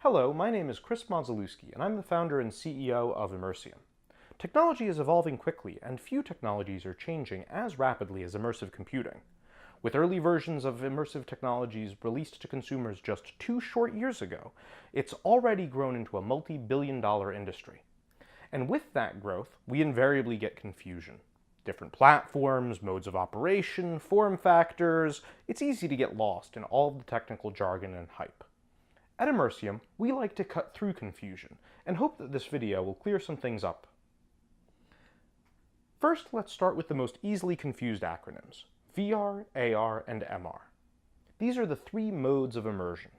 Hello, my name is Chris Mozalewski, and I'm the founder and CEO of Immersium. Technology is evolving quickly, and few technologies are changing as rapidly as immersive computing. With early versions of immersive technologies released to consumers just 2 short years ago, it's already grown into a multi-billion-dollar industry. And with that growth, we invariably get confusion. Different platforms, modes of operation, form factors, it's easy to get lost in all the technical jargon and hype. At Immersium, we like to cut through confusion, and hope that this video will clear some things up. First, let's start with the most easily confused acronyms: VR, AR, and MR. These are the 3 modes of immersion.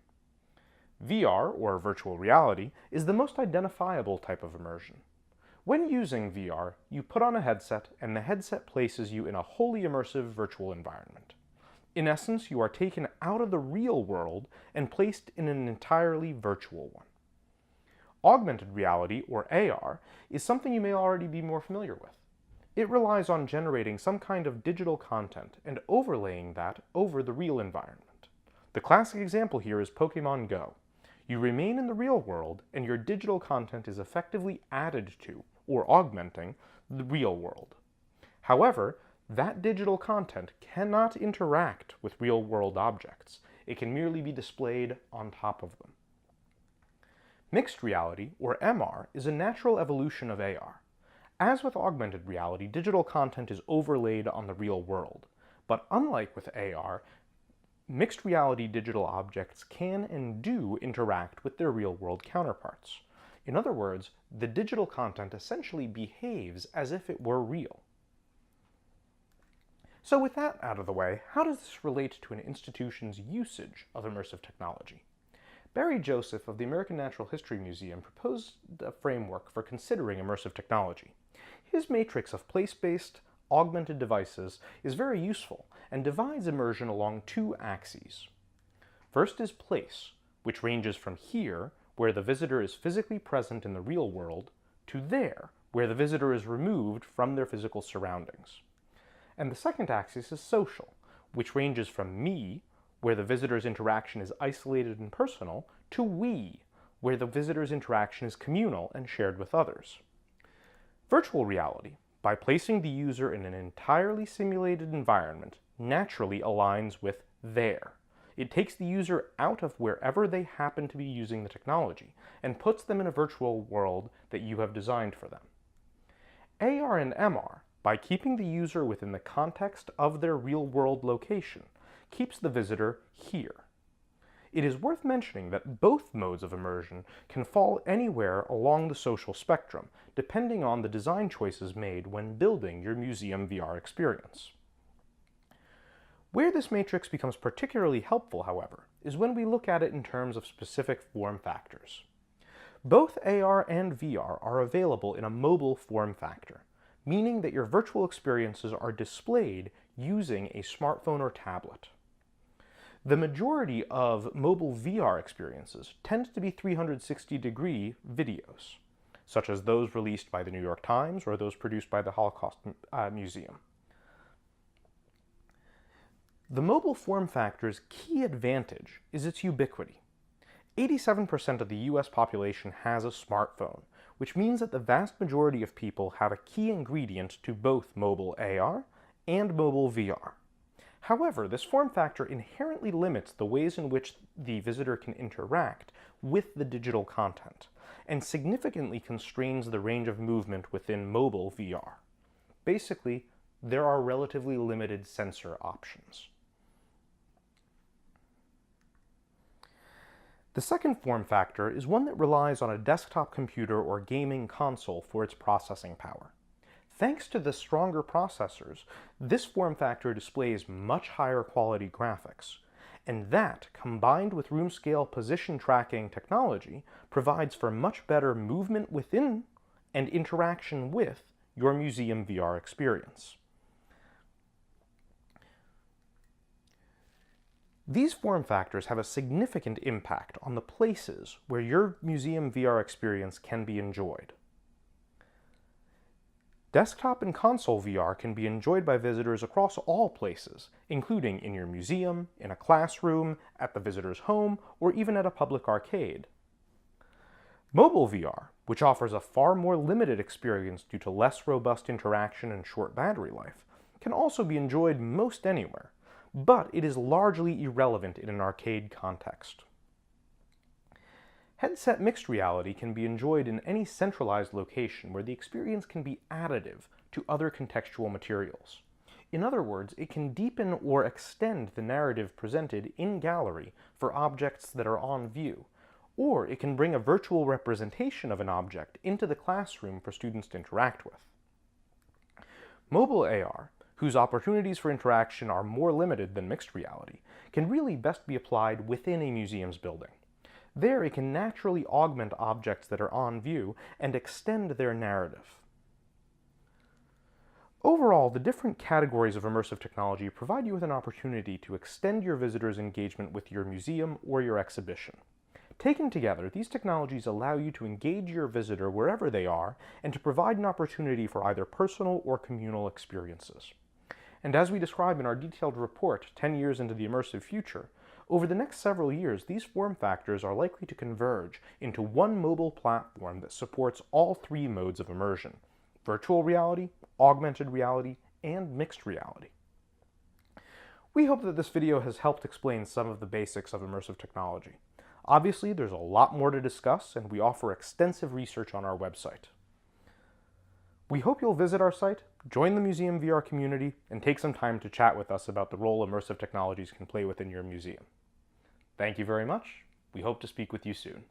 VR, or virtual reality, is the most identifiable type of immersion. When using VR, you put on a headset, and the headset places you in a wholly immersive virtual environment. In essence, you are taken out of the real world and placed in an entirely virtual one. Augmented reality, or AR, is something you may already be more familiar with. It relies on generating some kind of digital content and overlaying that over the real environment. The classic example here is Pokemon Go. You remain in the real world, and your digital content is effectively added to, or augmenting, the real world. However, that digital content cannot interact with real-world objects. It can merely be displayed on top of them. Mixed reality, or MR, is a natural evolution of AR. As with augmented reality, digital content is overlaid on the real world. But unlike with AR, mixed reality digital objects can and do interact with their real-world counterparts. In other words, the digital content essentially behaves as if it were real. So with that out of the way, how does this relate to an institution's usage of immersive technology? Barry Joseph of the American Natural History Museum proposed a framework for considering immersive technology. His matrix of place-based, augmented devices is very useful and divides immersion along 2 axes. First is place, which ranges from here, where the visitor is physically present in the real world, to there, where the visitor is removed from their physical surroundings. And the second axis is social, which ranges from me, where the visitor's interaction is isolated and personal, to we, where the visitor's interaction is communal and shared with others. Virtual reality, by placing the user in an entirely simulated environment, naturally aligns with there. It takes the user out of wherever they happen to be using the technology and puts them in a virtual world that you have designed for them. AR and MR, by keeping the user within the context of their real-world location, keeps the visitor here. It is worth mentioning that both modes of immersion can fall anywhere along the social spectrum, depending on the design choices made when building your museum VR experience. Where this matrix becomes particularly helpful, however, is when we look at it in terms of specific form factors. Both AR and VR are available in a mobile form factor, meaning that your virtual experiences are displayed using a smartphone or tablet. The majority of mobile VR experiences tend to be 360-degree videos, such as those released by the New York Times or those produced by the Holocaust Museum. The mobile form factor's key advantage is its ubiquity. 87% of the US population has a smartphone, which means that the vast majority of people have a key ingredient to both mobile AR and mobile VR. However, this form factor inherently limits the ways in which the visitor can interact with the digital content, and significantly constrains the range of movement within mobile VR. Basically, there are relatively limited sensor options. The second form factor is one that relies on a desktop computer or gaming console for its processing power. Thanks to the stronger processors, this form factor displays much higher quality graphics, and that, combined with room-scale position tracking technology, provides for much better movement within and interaction with your museum VR experience. These form factors have a significant impact on the places where your museum VR experience can be enjoyed. Desktop and console VR can be enjoyed by visitors across all places, including in your museum, in a classroom, at the visitor's home, or even at a public arcade. Mobile VR, which offers a far more limited experience due to less robust interaction and short battery life, can also be enjoyed most anywhere, but it is largely irrelevant in an arcade context. Headset mixed reality can be enjoyed in any centralized location where the experience can be additive to other contextual materials. In other words, it can deepen or extend the narrative presented in gallery for objects that are on view, or it can bring a virtual representation of an object into the classroom for students to interact with. Mobile AR, whose opportunities for interaction are more limited than mixed reality, can really best be applied within a museum's building. There, it can naturally augment objects that are on view and extend their narrative. Overall, the different categories of immersive technology provide you with an opportunity to extend your visitors' engagement with your museum or your exhibition. Taken together, these technologies allow you to engage your visitor wherever they are and to provide an opportunity for either personal or communal experiences. And as we describe in our detailed report, 10 Years into the Immersive Future, over the next several years, these form factors are likely to converge into one mobile platform that supports all three modes of immersion: virtual reality, augmented reality, and mixed reality. We hope that this video has helped explain some of the basics of immersive technology. Obviously, there's a lot more to discuss, and we offer extensive research on our website. We hope you'll visit our site, join the Museum VR community, and take some time to chat with us about the role immersive technologies can play within your museum. Thank you very much. We hope to speak with you soon.